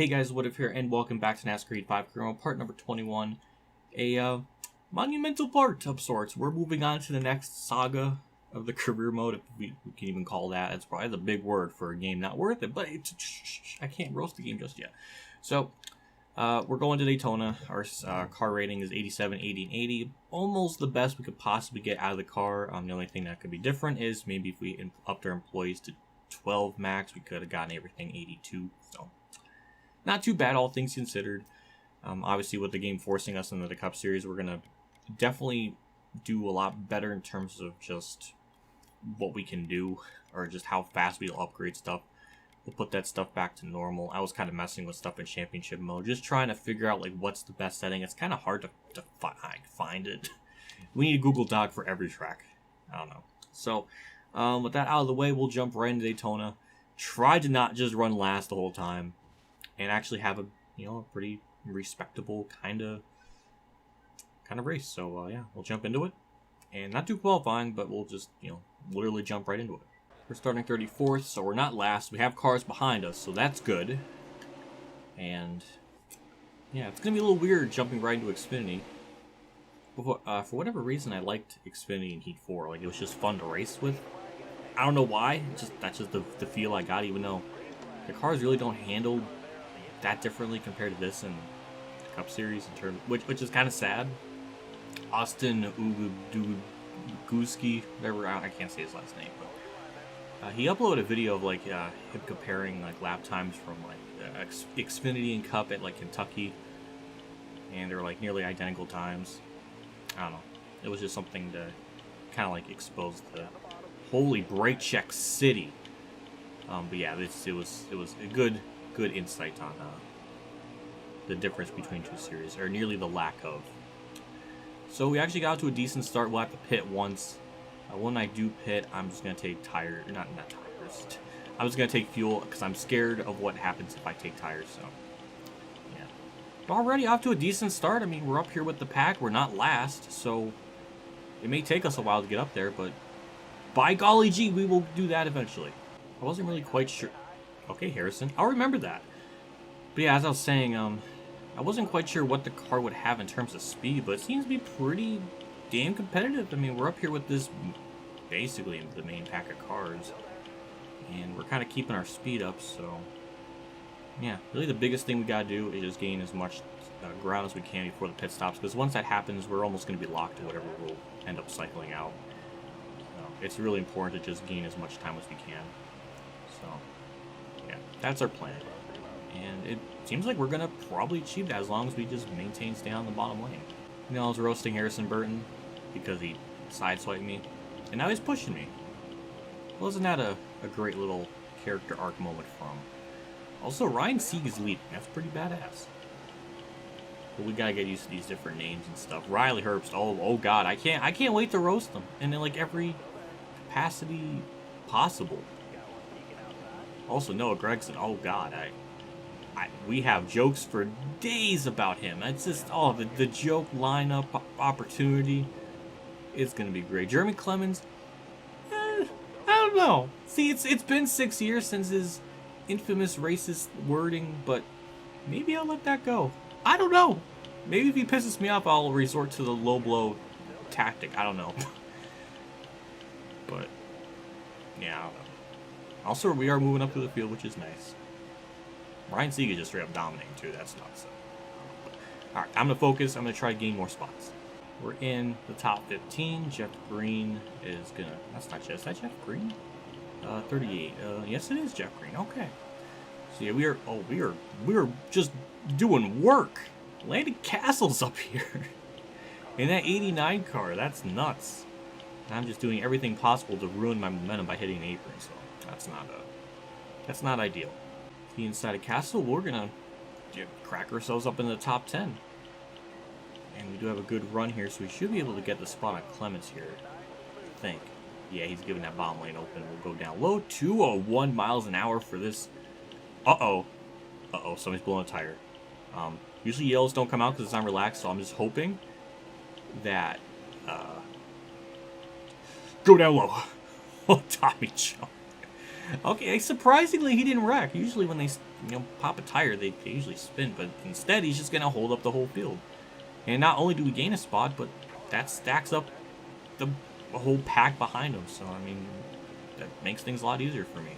Hey guys, what if here, and welcome back to NASCAR 85 Career Mode, part number 21. A monumental part of sorts. We're moving on to the next saga of the career mode, if we can even call that. It's probably the big word for a game not worth it, but I can't roast the game just yet. So, we're going to Daytona. Our car rating is 87, 80, and 80. Almost the best we could possibly get out of the car. The only thing that could be different is maybe if we upped our employees to 12 max, we could have gotten everything 82. So, not too bad, all things considered. Obviously, with the game forcing us into the Cup Series, we're going to definitely do a lot better in terms of just what we can do, or just how fast we'll upgrade stuff. We'll put that stuff back to normal. I was kind of messing with stuff in championship mode, just trying to figure out like what's the best setting. It's kind of hard to find it. We need a Google Doc for every track. I don't know. So, with that out of the way, we'll jump right into Daytona. Try to not just run last the whole time, and actually have a pretty respectable kind of race. So yeah, we'll jump into it, and not too qualifying, but we'll just literally jump right into it. We're starting 34th, so we're not last. We have cars behind us, so that's good. And yeah, it's gonna be a little weird jumping right into Xfinity. For whatever reason, I liked Xfinity in Heat 4. Like, it was just fun to race with. I don't know why. That's just the feel I got, even though the cars really don't handle that differently compared to this and the Cup Series in terms, which is kind of sad. Austin Uguski, whatever, I can't say his last name, but he uploaded a video of like him comparing like lap times from like Xfinity and Cup at like Kentucky, and they're like nearly identical times. I don't know. It was just something to kind of like expose the holy brake check city. But yeah, it was a good insight on the difference between two series, or nearly the lack of. So we actually got to a decent start. We'll have to pit once. When I do pit, I'm just gonna take tires. Not tires. I'm just gonna take fuel because I'm scared of what happens if I take tires. So yeah. But already off to a decent start. I mean, we're up here with the pack. We're not last, so it may take us a while to get up there, but by golly gee, we will do that eventually. I wasn't really quite sure. Okay, Harrison. I'll remember that. But yeah, as I was saying, I wasn't quite sure what the car would have in terms of speed, but it seems to be pretty damn competitive. I mean, we're up here with this, basically the main pack of cars, and we're kind of keeping our speed up, so yeah, really the biggest thing we gotta do is just gain as much ground as we can before the pit stops, because once that happens, we're almost going to be locked to whatever we'll end up cycling out. It's really important to just gain as much time as we can. So yeah, that's our plan. And it seems like we're going to probably achieve that as long as we just maintain staying on the bottom lane. I was roasting Harrison Burton because he sideswiped me, and now he's pushing me. Wasn't that a great little character arc moment for him? Also, Ryan Sieg is leading. That's pretty badass. But we gotta get used to these different names and stuff. Riley Herbst. Oh god, I can't wait to roast them. And in like every capacity possible. Also, Noah Gregson. Oh god, we have jokes for days about him. It's just, the joke lineup opportunity is going to be great. Jeremy Clemens, I don't know. See, it's been 6 years since his infamous racist wording, but maybe I'll let that go. I don't know. Maybe if he pisses me off, I'll resort to the low blow tactic. I don't know. But yeah, I don't know. Also, we are moving up to the field, which is nice. Ryan Sieg is just straight up dominating too. That's nuts. Alright, I'm going to focus. I'm going to try to gain more spots. We're in the top 15. Jeff Green is going to... That's not Jeff. Is that Jeff Green? 38. Yes, it is Jeff Green. Okay. So yeah, we are just doing work. Landon Castle's up here. In that 89 car. That's nuts. And I'm just doing everything possible to ruin my momentum by hitting the apron. So that's not ideal. The inside of Castle, we're gonna crack ourselves up in the top 10, and we do have a good run here, so we should be able to get the spot on Clements here, I think. Yeah, he's giving that bottom lane open. We'll go down low. 201 miles an hour for this. Somebody's blowing a tire. Usually yellows don't come out because it's not relaxed, so I'm just hoping that go down low. Oh, Tommy John. Okay, surprisingly, he didn't wreck. Usually when they pop a tire, they usually spin, but instead he's just going to hold up the whole field. And not only do we gain a spot, but that stacks up the whole pack behind him. So, I mean, that makes things a lot easier for me.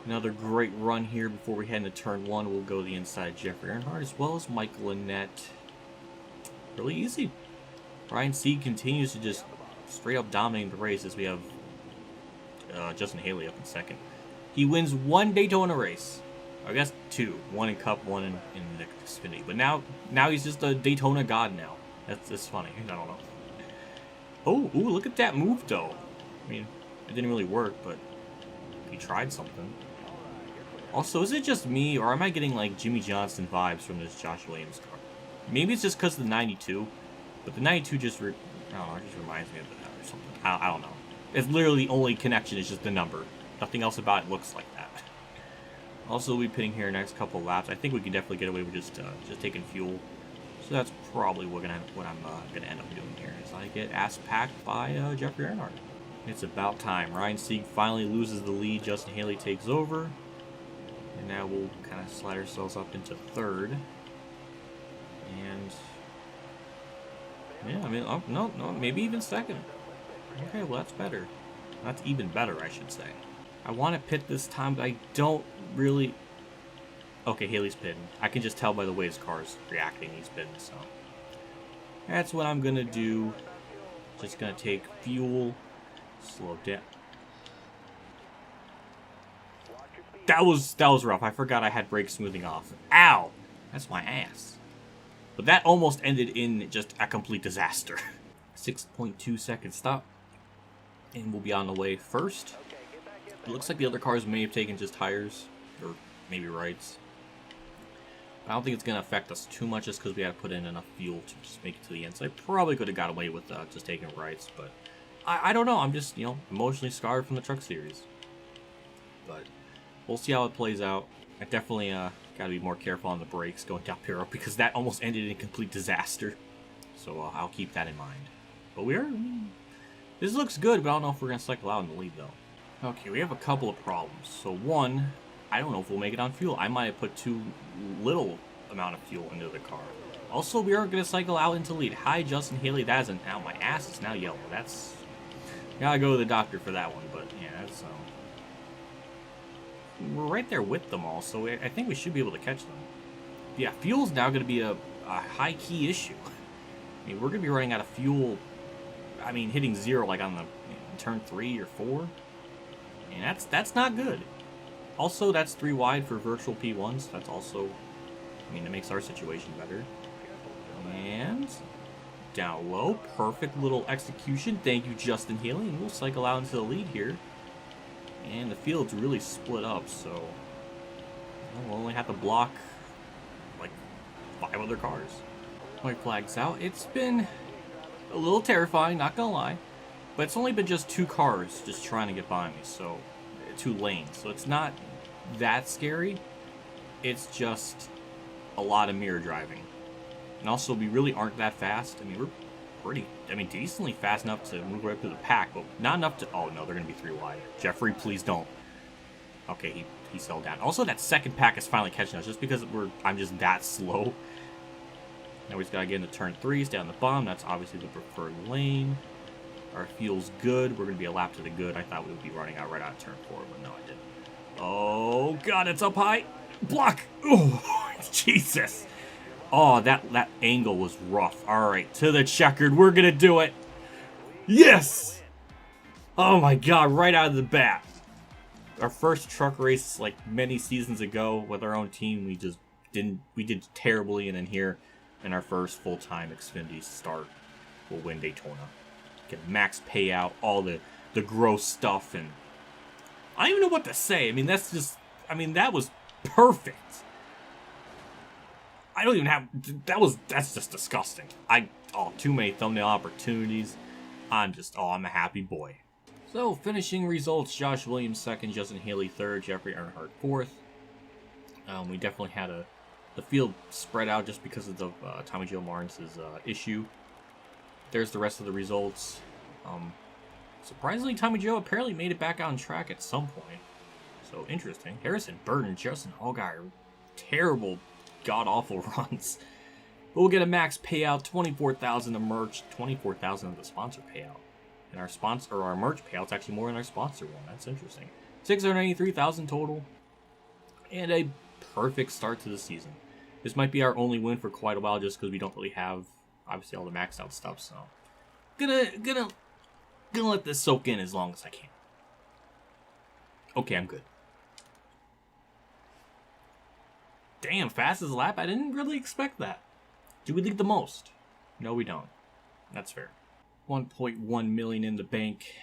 Another great run here before we head into turn 1. We'll go the inside Jeffrey Earnhardt as well as Mike Lynette. Really easy. Ryan Sieg continues to just straight up dominate the race as we have Justin Haley up in second. He wins 1 Daytona race. I guess 2. 1 in Cup, 1 in the Xfinity. But now he's just a Daytona god now. That's funny. I don't know. Oh, ooh, look at that move though. I mean, it didn't really work, but he tried something. Also, is it just me, or am I getting like Jimmy Johnson vibes from this Josh Williams car? Maybe it's just because of the 92, but the 92 just, I don't know, it just reminds me of that or something. I don't know. It's literally the only connection is just the number. Nothing else about it looks like that. Also, we'll be pitting here next couple laps. I think we can definitely get away with just taking fuel. So that's probably what I'm gonna end up doing here. Is I get ass packed by Jeffrey Earnhardt. It's about time. Ryan Sieg finally loses the lead. Justin Haley takes over. And now we'll kind of slide ourselves up into third. And yeah, I mean, oh, no, maybe even second. Okay, well that's better. That's even better, I should say. I want to pit this time, but I don't really. Okay, Haley's pitting. I can just tell by the way his car's reacting. He's pitting, so that's what I'm gonna do. Just gonna take fuel, slow down. That was rough. I forgot I had brake smoothing off. Ow! That's my ass. But that almost ended in just a complete disaster. 6.2 second stop. And we'll be on the way first. It looks like the other cars may have taken just tires. Or maybe rights. I don't think it's going to affect us too much just because we had to put in enough fuel to just make it to the end. So I probably could have got away with just taking rights. But I don't know. I'm just, emotionally scarred from the truck series. But we'll see how it plays out. I definitely got to be more careful on the brakes going down Piro because that almost ended in a complete disaster. So I'll keep that in mind. But this looks good, but I don't know if we're going to cycle out in the lead though. Okay, we have a couple of problems. So one, I don't know if we'll make it on fuel. I might have put too little amount of fuel into the car. Also, we are going to cycle out into lead. Hi, Justin Haley. That is now my ass is now yellow. That's, gotta go to the doctor for that one. But yeah, that's we're right there with them all, so I think we should be able to catch them. Yeah, fuel's now going to be a high key issue. I mean, we're going to be running out of fuel. I mean, hitting 0 like on the turn 3 or 4, and that's not good. Also, that's 3 wide for virtual P1s. That's also, I mean, it makes our situation better. And down low, perfect little execution. Thank you, Justin Haley, and we'll cycle out into the lead here. And the field's really split up, so we'll only have to block like 5 other cars. White flag's out. It's been a little terrifying, not gonna lie, but it's only been just 2 cars just trying to get by me, so 2 lanes. So it's not that scary. It's just a lot of mirror driving, and also we really aren't that fast. I mean, we're decently fast enough to move right through the pack, but not enough to... Oh, no, they're going to be 3 wide. Jeffrey, please don't. Okay, he settled down. Also, that second pack is finally catching us, just because I'm just that slow. Now we just got to get into turn 3, stay on the bottom. That's obviously the preferred lane. Our fuel's good. We're going to be a lap to the good. I thought we would be running out right out of turn 4, but no, I didn't. Oh, God, it's up high. Block. Oh, Jesus. Oh, that angle was rough. All right, to the checkered. We're going to do it. Yes! Oh, my God, right out of the bat. Our first truck race, like many seasons ago with our own team, we did terribly. And then here, in our first full-time Xfinity start, we'll win Daytona. Get max payout, all the gross stuff. And I don't even know what to say. I mean, that was perfect. I don't even have... That's just disgusting. 2 many thumbnail opportunities. I'm a happy boy. So, finishing results, Josh Williams 2nd, Justin Haley 3rd, Jeffrey Earnhardt 4th. We definitely had the field spread out just because of the Tommy Joe Lawrence's issue. There's the rest of the results. Surprisingly, Tommy Joe apparently made it back on track at some point. So, interesting. Harrison Burton, Justin Allgaier, terrible, god-awful runs. But we'll get a max payout, 24,000 of merch, 24,000 of the sponsor payout. And our merch payout's actually more than our sponsor one. That's interesting. 693,000 total. And a perfect start to the season. This might be our only win for quite a while just because we don't really have, obviously, all the maxed out stuff, so. Gonna let this soak in as long as I can. Okay, I'm good. Damn, fastest lap? I didn't really expect that. Do we lead the most? No, we don't. That's fair. 1.1 million in the bank,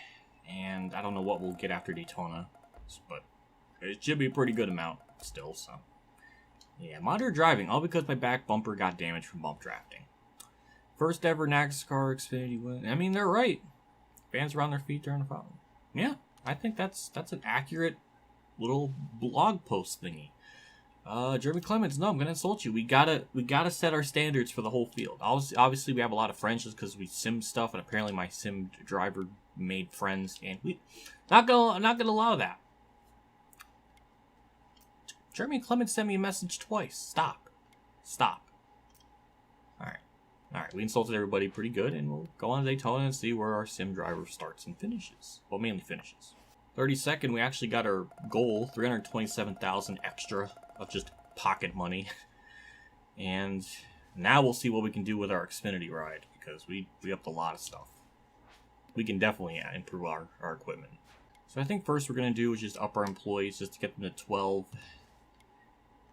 and I don't know what we'll get after Daytona, but it should be a pretty good amount still, so. Yeah, moderate driving, all because my back bumper got damaged from bump drafting. First ever NASCAR Xfinity win. I mean, they're right. Fans were on their feet during the problem. Yeah, I think that's an accurate little blog post thingy. Jeremy Clements, no, I'm gonna insult you. We gotta set our standards for the whole field. Obviously, we have a lot of friends just because we sim stuff, and apparently my sim driver made friends, and we not gonna allow that. Jeremy Clements sent me a message twice. Stop. All right. We insulted everybody pretty good, and we'll go on to Daytona and see where our sim driver starts and finishes. Well, mainly finishes. 32nd, we actually got our goal, 327,000 extra of just pocket money. And now we'll see what we can do with our Xfinity ride, because we upped a lot of stuff. We can definitely improve our equipment. So I think first we're going to do is just up our employees just to get them to 12.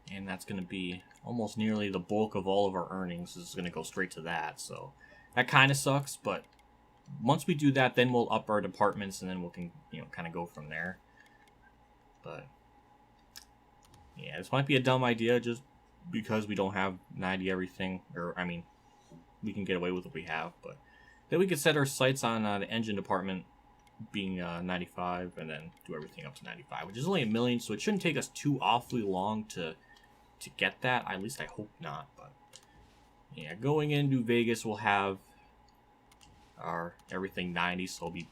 And that's going to be almost nearly the bulk of all of our earnings is going to go straight to that. So that kind of sucks, but once we do that, then we'll up our departments and then we can, kind of go from there. But yeah, this might be a dumb idea just because we don't have 90 everything, or I mean, we can get away with what we have, but then we could set our sights on the engine department being 95 and then do everything up to 95, which is only 1 million, so it shouldn't take us too awfully long to get that. At least I hope not. But yeah, going into Vegas, we'll have our everything 90, so it'll be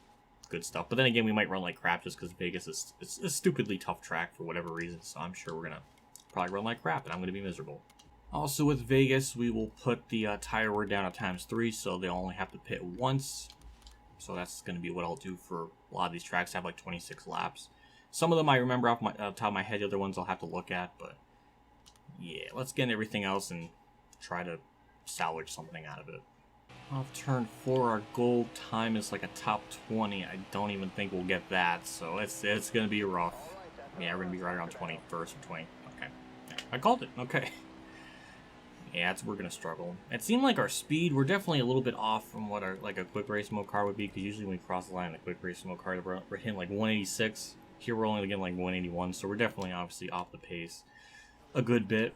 good stuff. But then again, we might run like crap just because Vegas is a stupidly tough track for whatever reason, so I'm sure we're gonna probably run like crap and I'm gonna be miserable. Also with Vegas, we will put the tire wear down at ×3, so they'll only have to pit once. So that's going to be what I'll do for a lot of these tracks. I have like 26 laps. Some of them I remember off the top of my head. The other ones I'll have to look at. But yeah, let's get everything else and try to salvage something out of it. Off turn 4, our goal time is like a top 20. I don't even think we'll get that. So it's going to be rough. Yeah, we're going to be right around 21st or 20. Okay. I called it. Okay. Yeah, we're going to struggle. It seemed like our speed, we're definitely a little bit off from what our like a quick race mode car would be, because usually when we cross the line in a quick race mode car, we're hitting like 186. Here we're only getting like 181, so we're definitely obviously off the pace a good bit.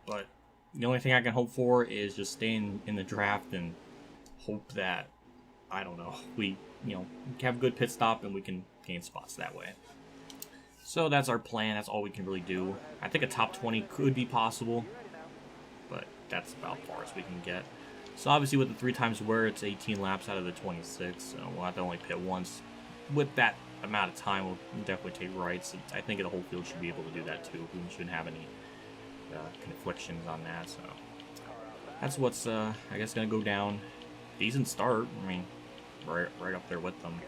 But the only thing I can hope for is just staying in the draft and hope that, I don't know, we have a good pit stop and we can gain spots that way. So that's our plan. That's all we can really do. I think a top 20 could be possible, but that's about far as we can get. So obviously with the 3 times wear, it's 18 laps out of the 26, so we'll have to only pit once. With that amount of time, we'll definitely take rights. I think the whole field should be able to do that too. We shouldn't have any conflictions on that, so that's what's I guess gonna go down. Decent start. I mean, right up there with them.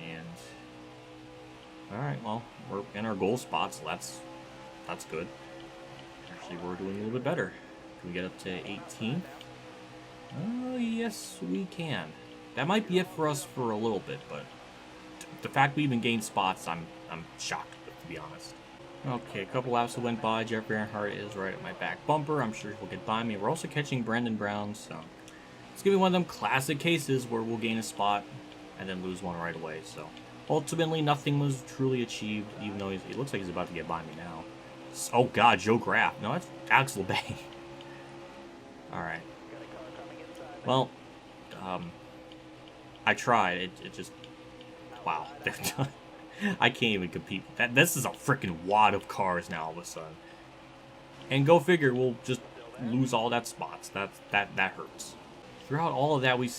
And alright, well, we're in our goal spot, so that's good. Actually, we're doing a little bit better. Can we get up to 18th? Oh, yes, we can. That might be it for us for a little bit, but the fact we even gained spots, I'm shocked, to be honest. Okay, a couple laps that went by. Jeffrey Earnhardt is right at my back bumper. I'm sure he'll get by me. We're also catching Brandon Brown, so it's going to be one of them classic cases where we'll gain a spot and then lose one right away. So ultimately, nothing was truly achieved, even though he looks like he's about to get by me now. Oh God, Joe Graff. No, that's Alex LeBay. Alright. Well, I tried. It just... Wow. I can't even compete. This is a freaking wad of cars now all of a sudden. And go figure, we'll just lose all that spots. That hurts. Throughout all of that, we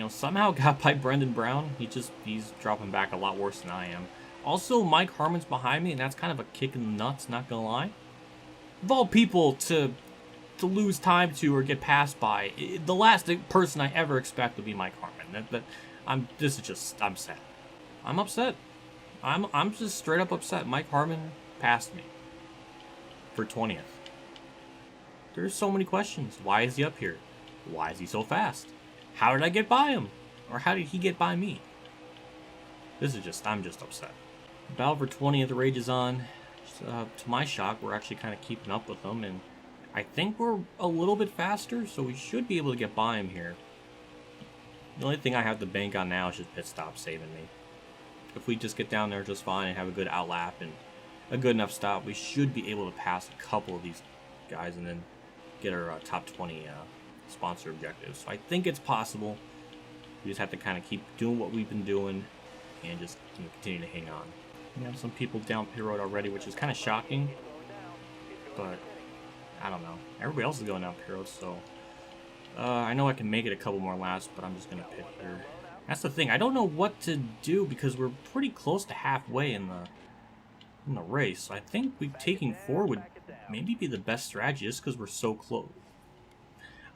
somehow got by Brendan Brown. He's dropping back a lot worse than I am. Also, Mike Harmon's behind me, and that's kind of a kick in the nuts, not gonna lie. of all people to lose time to or get passed by, the last person I ever expect would be Mike Harmon. I'm sad. I'm upset. I'm just straight up upset. Mike Harmon passed me for 20th. There's so many questions. Why is he up here? Why is he so fast? How did I get by him? Or how did he get by me? I'm just upset. Battle for 20th rages on. To my shock, we're actually kind of keeping up with them, and I think we're a little bit faster, so we should be able to get by him here. The only thing I have to bank on now is just pit stop saving me. If we just get down there just fine and have a good outlap and a good enough stop, we should be able to pass a couple of these guys and then get our top 20 sponsor objectives. So I think it's possible. We just have to kind of keep doing what we've been doing and just continue to hang on. We have some people down pit road already, which is kind of shocking, but I don't know. Everybody else is going down pit road, so I know I can make it a couple more laps, but I'm just going to pit here. That's the thing. I don't know what to do because we're pretty close to halfway in the race. I think taking 4 would maybe be the best strategy just because we're so close.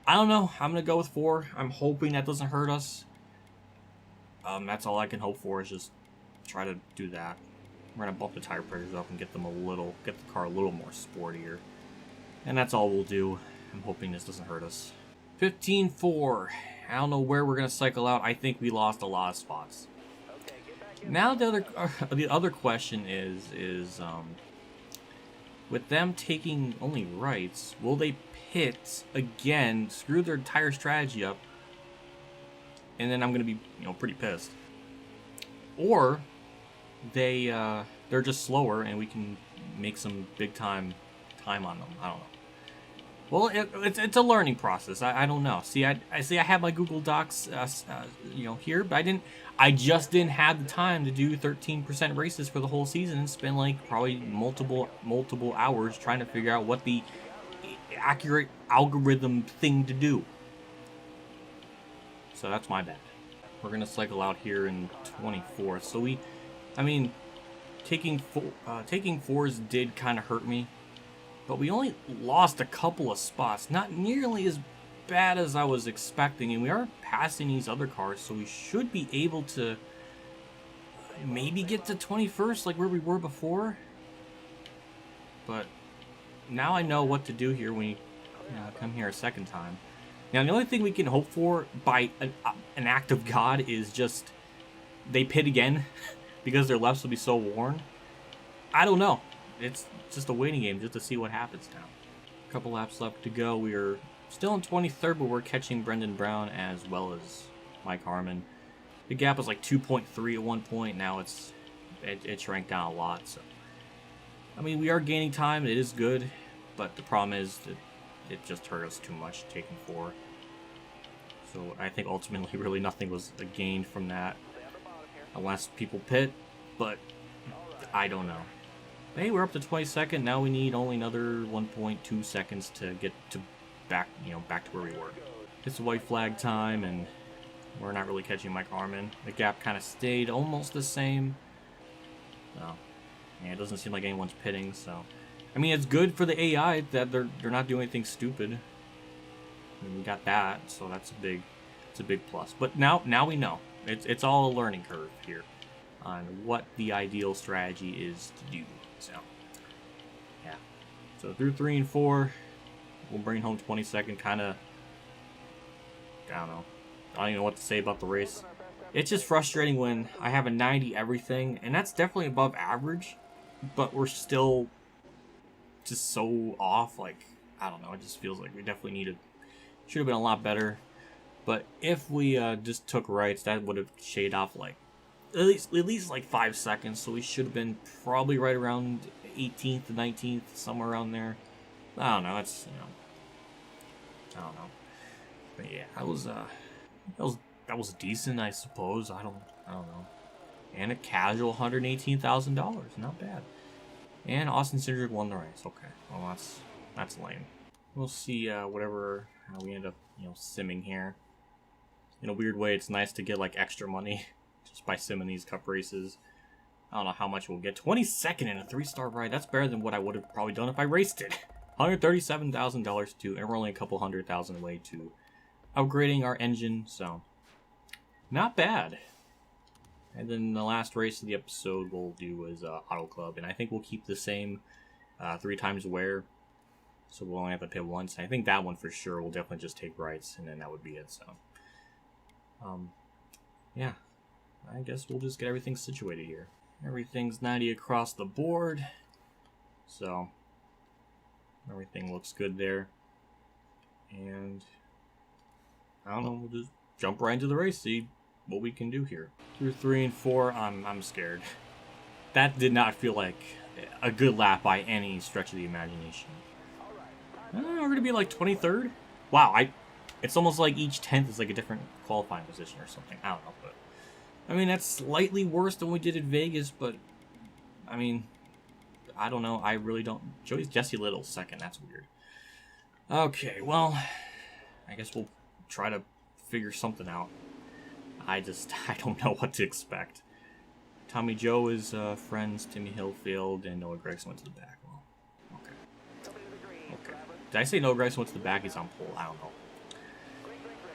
I don't know. I'm going to go with 4. I'm hoping that doesn't hurt us. That's all I can hope for is just try to do that. We're going to bump the tire pressures up and get the car a little more sportier. And that's all we'll do. I'm hoping this doesn't hurt us. 15-4. I don't know where we're going to cycle out. I think we lost a lot of spots. Now the other question is with them taking only rights, will they pit again, screw their entire strategy up, and then I'm going to be pretty pissed? Or they're just slower and we can make some big time on them. I don't know. Well, it's a learning process. I don't know. See, I have my Google Docs, here, but I just didn't have the time to do 13% races for the whole season and spend like probably multiple hours trying to figure out what the accurate algorithm thing to do. So that's my bad. We're gonna cycle out here in 24th. So taking 4s did kind of hurt me. But we only lost a couple of spots. Not nearly as bad as I was expecting. And we are passing these other cars. So we should be able to maybe get to 21st like where we were before. But now I know what to do here when we come here a second time. Now the only thing we can hope for by an act of God is just they pit again because their lefts will be so worn. I don't know. It's just a waiting game just to see what happens now. A couple laps left to go. We are still in 23rd, but we're catching Brendan Brown as well as Mike Harmon. The gap was like 2.3 at one point. Now it shrank down a lot. So we are gaining time. It is good, but the problem is that it just hurt us too much taking 4. So I think ultimately really nothing was gained from that, unless people pit. But I don't know. Hey, we're up to 22nd. Now we need only another 1.2 seconds to get to back to where we were. It's white flag time, and we're not really catching Mike Harmon. The gap kind of stayed almost the same. So, yeah, it doesn't seem like anyone's pitting. So, it's good for the AI that they're not doing anything stupid. We got that, so it's a big plus. But now we know. It's all a learning curve here on what the ideal strategy is to do. So, yeah. So through 3 and 4, we'll bring home 22nd. Kind of, I don't know. I don't even know what to say about the race. It's just frustrating when I have a 90 everything, and that's definitely above average, but we're still just so off. Like, I don't know. It just feels like we definitely should have been a lot better. But if we just took rights, that would have shaved off like at least like 5 seconds, so we should have been probably right around 18th to 19th, somewhere around there. I don't know. I don't know. But yeah, that was decent, I suppose. I don't know. And a casual $118,000, not bad. And Austin Cindric won the race. Okay, well that's lame. We'll see whatever we end up simming here. In a weird way, it's nice to get like extra money just by simming these cup races. I don't know how much we'll get. 22nd in a 3-star ride. That's better than what I would have probably done if I raced it. $137,000 to, and we're only a couple $100,000 away to upgrading our engine, so not bad. And then the last race of the episode we'll do is Auto Club, and I think we'll keep the same 3 times wear, so we'll only have to pit once. I think that one for sure will definitely just take rights, and then that would be it. So, yeah, I guess we'll just get everything situated here. Everything's 90 across the board, so everything looks good there. And I don't know, we'll just jump right into the race, see what we can do here. Through 3 and 4, I'm scared. That did not feel like a good lap by any stretch of the imagination. We're gonna be like 23rd. Wow, it's almost like each 10th is like a different qualifying position or something. I don't know, but I mean that's slightly worse than we did at Vegas. But I mean, I don't know. I really don't. Jesse Little second. That's weird. Okay, well, I guess we'll try to figure something out. I don't know what to expect. Tommy Joe is friends, Timmy Hillfield, and Noah Gregson went to the back. Well, okay. Did I say Noah Gregson went to the back? He's on pole. I don't know.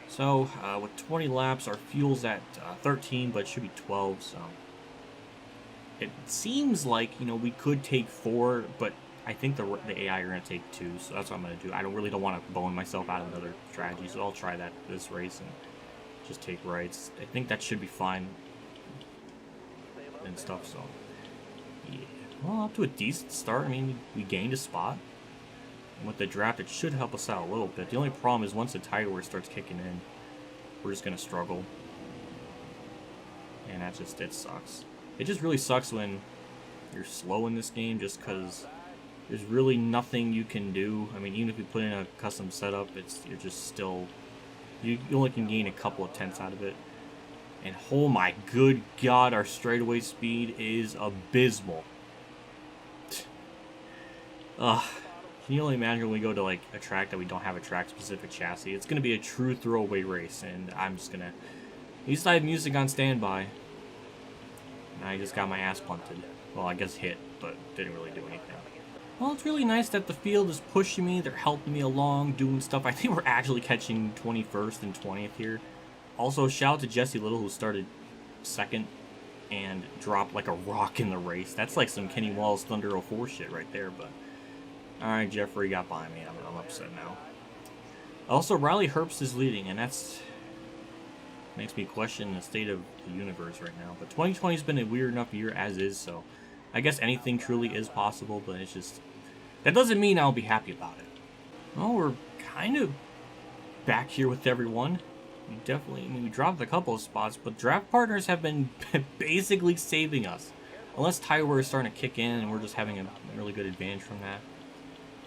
So, with 20 laps, our fuel's at 13, but it should be 12, so it seems like, you know, we could take 4, but I think the AI are going to take 2, so that's what I'm going to do. I really don't want to bone myself out of another strategy, so I'll try that this race and just take rights. I think that should be fine and stuff, so yeah. Well, up to a decent start. I mean, we gained a spot. And with the draft, it should help us out a little bit. The only problem is once the tire wear starts kicking in, we're just going to struggle. And that just, it sucks. It just really sucks when you're slow in this game just because there's really nothing you can do. I mean, even if you put in a custom setup, you're just still, you only can gain a couple of tenths out of it. And oh my good God, our straightaway speed is abysmal. Can you only imagine when we go to like a track that we don't have a track specific chassis? It's going to be a true throwaway race, and I'm just going to, at least I have music on standby. And I just got my ass punted. Well, I guess hit, but didn't really do anything. Well, it's really nice that the field is pushing me. They're helping me along, doing stuff. I think we're actually catching 21st and 20th here. Also, shout out to Jesse Little, who started second and dropped like a rock in the race. That's like some Kenny Wallace Thunder 04 shit right there, but alright, Jeffrey got by me. I'm upset now. Also, Riley Herbst is leading, and that's makes me question the state of the universe right now. But 2020 has been a weird enough year as is, so I guess anything truly is possible, but it's just, that doesn't mean I'll be happy about it. Well, we're kind of back here with everyone. We definitely, I mean, we dropped a couple of spots, but draft partners have been basically saving us. Unless tire wear is starting to kick in and we're just having a really good advantage from that.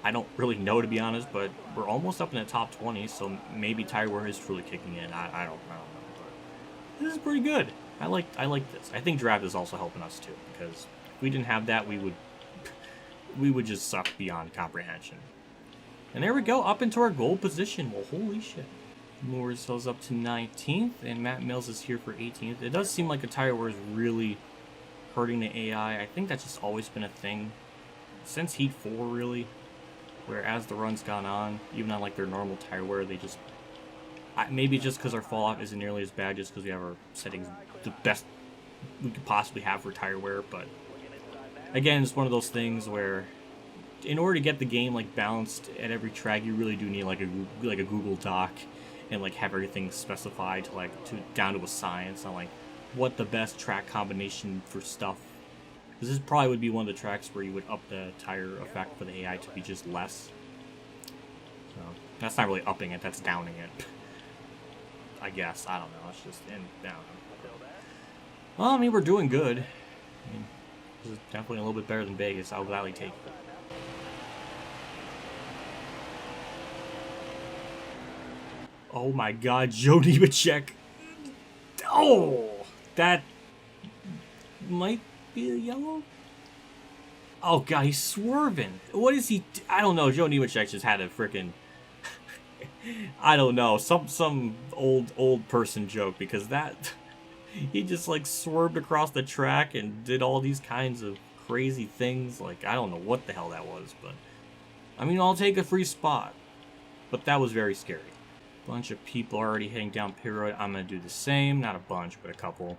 I don't really know, to be honest, but we're almost up in the top 20, so maybe tire wear is truly kicking in. I don't know. But this is pretty good. I like this. I think draft is also helping us too, because if we didn't have that, we would just suck beyond comprehension. And there we go, up into our goal position. Well, holy shit. Moore's Hill's up to 19th, and Matt Mills is here for 18th. It does seem like the tire wear is really hurting the AI. I think that's just always been a thing since Heat 4, really. Where as the run's gone on, even on like their normal tire wear, they just, maybe just because our fall-off isn't nearly as bad, just because we have our settings the best we could possibly have for tire wear. But again, it's one of those things where in order to get the game like balanced at every track, you really do need like a Google Doc and like have everything specified to like down to a science on like what the best track combination for stuff. This is probably would be one of the tracks where you would up the tire effect for the AI to be just less. So that's not really upping it, that's downing it. I guess, I don't know, it's just down. Well, I mean, we're doing good. I mean, this is definitely a little bit better than Vegas. I'll gladly take it. Oh my God, Joe Nemechek. Oh, that might be a yellow. Oh God, he's swerving. What is he? I don't know. Joe Nemechek just had a freaking, I don't know, some old person joke, because that he just like swerved across the track and did all these kinds of crazy things. Like, I don't know what the hell that was, but I mean, I'll take a free spot. But that was very scary. Bunch of people already heading down pit road. I'm going to do the same. Not a bunch, but a couple.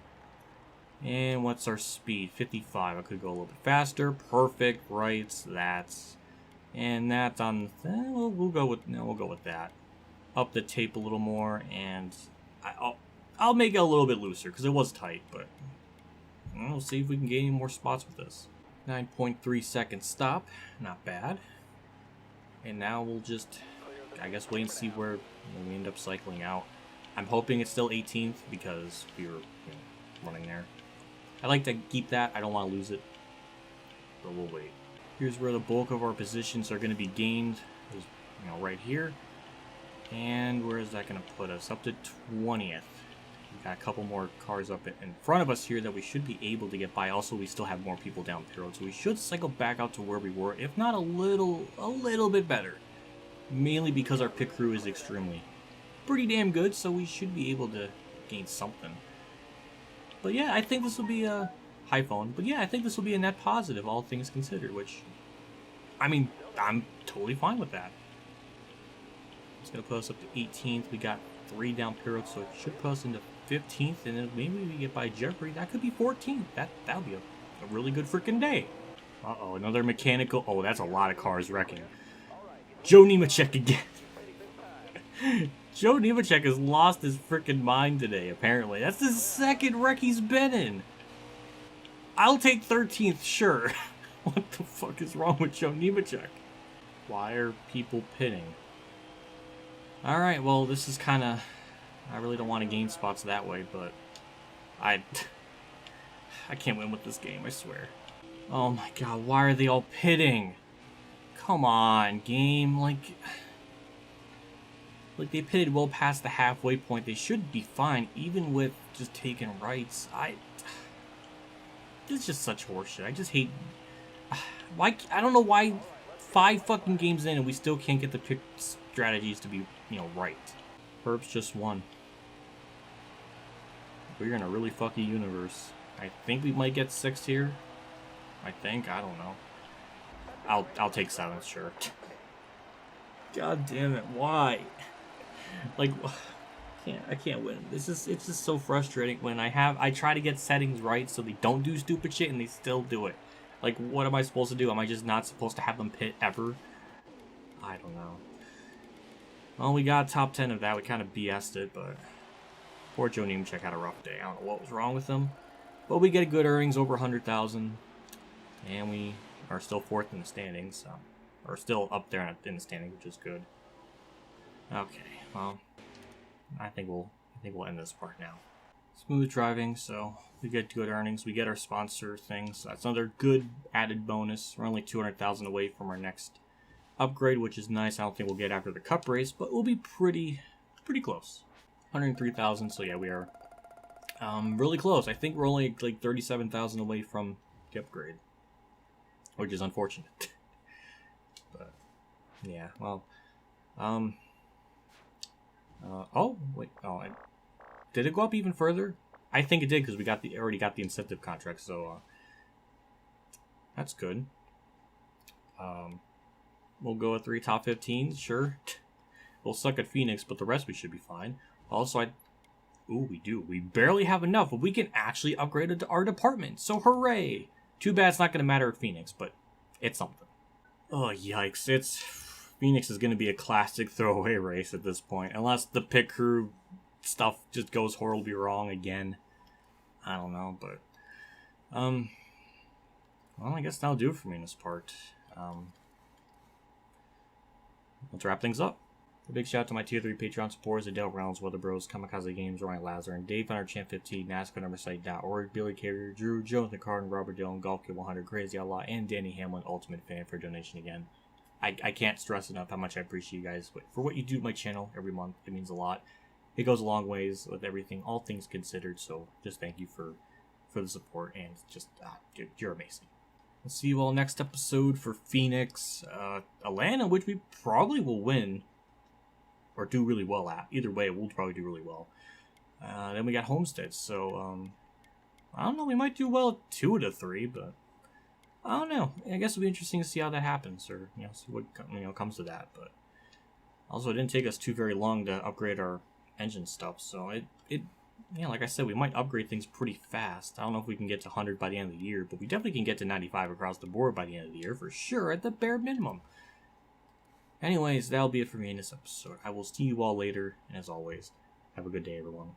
And what's our speed? 55. I could go a little bit faster. Perfect. Right. That's. And that's on. We'll go with. No, we'll go with that. Up the tape a little more, and I'll make it a little bit looser because it was tight. But we'll see if we can gain any more spots with this. 9.3 second stop. Not bad. And now we'll just, I guess, wait and see where we end up cycling out. I'm hoping it's still 18th because we were running there. I like to keep that. I don't want to lose it. But we'll wait. Here's where the bulk of our positions are going to be gained. Is, right here. And where is that going to put us? Up to 20th. We got a couple more cars up in front of us here that we should be able to get by. Also, we still have more people down pit road, so we should cycle back out to where we were, if not a little bit better. Mainly because our pit crew is pretty damn good, so we should be able to gain something. But yeah, I think this will be a high phone. But yeah, I think this will be a net positive, all things considered. Which, I mean, I'm totally fine with that. It's gonna put us up to 18th. We got 3 down pit road, so it should put us into 15th, and then maybe we get by Jeffrey. That could be 14th. That'll be a really good freaking day. Uh-oh, another mechanical. Oh, that's a lot of cars wrecking. Joe Nemechek again. Joe Nemechek has lost his freaking mind today, apparently. That's the second wreck he's been in. I'll take 13th, sure. What the fuck is wrong with Joe Nemechek? Why are people pitting? Alright, well, this is kind of... I really don't want to gain spots that way, but... I can't win with this game, I swear. Oh my god, why are they all pitting? Come on, game. Like, they pitted well past the halfway point. They should be fine, even with just taking rights. This is just such horseshit. I just hate... Why? I don't know why 5 fucking games in and we still can't get the pick strategies to be, right. Herbs just won. We're in a really fucky universe. I think we might get 6th here. I don't know. I'll take 7th, sure. God damn it, why? Like, I can't win. It's just so frustrating when I try to get settings right so they don't do stupid shit and they still do it. Like, what am I supposed to do? Am I just not supposed to have them pit ever? I don't know. Well, we got top 10 of that. We kind of BS'd it, but poor Joe Nemechek had a rough day. I don't know what was wrong with him. But we get good earnings, over 100,000. And we are still 4th in the standings, so, or still up there in the standings, which is good. Okay, well, I think we'll end this part now. Smooth driving, so we get good earnings. We get our sponsor things. So that's another good added bonus. We're only 200,000 away from our next upgrade, which is nice. I don't think we'll get after the cup race, but we'll be pretty close. 103,000. So yeah, we are really close. I think we're only like 37,000 away from the upgrade, which is unfortunate. But yeah, well, oh wait, oh, did it go up even further? I think it did because we already got the incentive contract, so that's good. We'll go with 3 top 15s, sure. We'll suck at Phoenix, but the rest we should be fine. Also, we do. We barely have enough, but we can actually upgrade our department, so hooray! Too bad it's not going to matter at Phoenix, but it's something. Oh, yikes. Phoenix is going to be a classic throwaway race at this point, unless the pit crew stuff just goes horribly wrong again. I don't know, but well, I guess that'll do it for me in this part. Let's wrap things up. A big shout out to my tier 3 Patreon supporters: Adele Reynolds, Weather Bros, Kamikazegames, Ronnie Lazzarine, Dave Hunter, Champ 15, NASCAR Billy Carrier, Drew, Joanathon Carten, Robert Dillon, Golf Kid 100, Crazy Outlaw, and DennyHamlinUltimateFan for a donation again. I can't stress enough how much I appreciate you guys for what you do to my channel every month. It means a lot. It goes a long ways with everything, all things considered. So just thank you for the support, and just you're amazing. We'll see you all next episode for Phoenix, Atlanta, which we probably will win or do really well at. Either way, we'll probably do really well. Then we got Homestead, so I don't know. We might do well at 2 of the 3, but I don't know. I guess it'll be interesting to see how that happens, or see what comes to that. But also, it didn't take us too very long to upgrade our engine stuff, so it like I said, we might upgrade things pretty fast. I don't know if we can get to 100 by the end of the year, but we definitely can get to 95 across the board by the end of the year for sure, at the bare minimum. Anyways, that'll be it for me in this episode. I will see you all later, and as always, have a good day, everyone.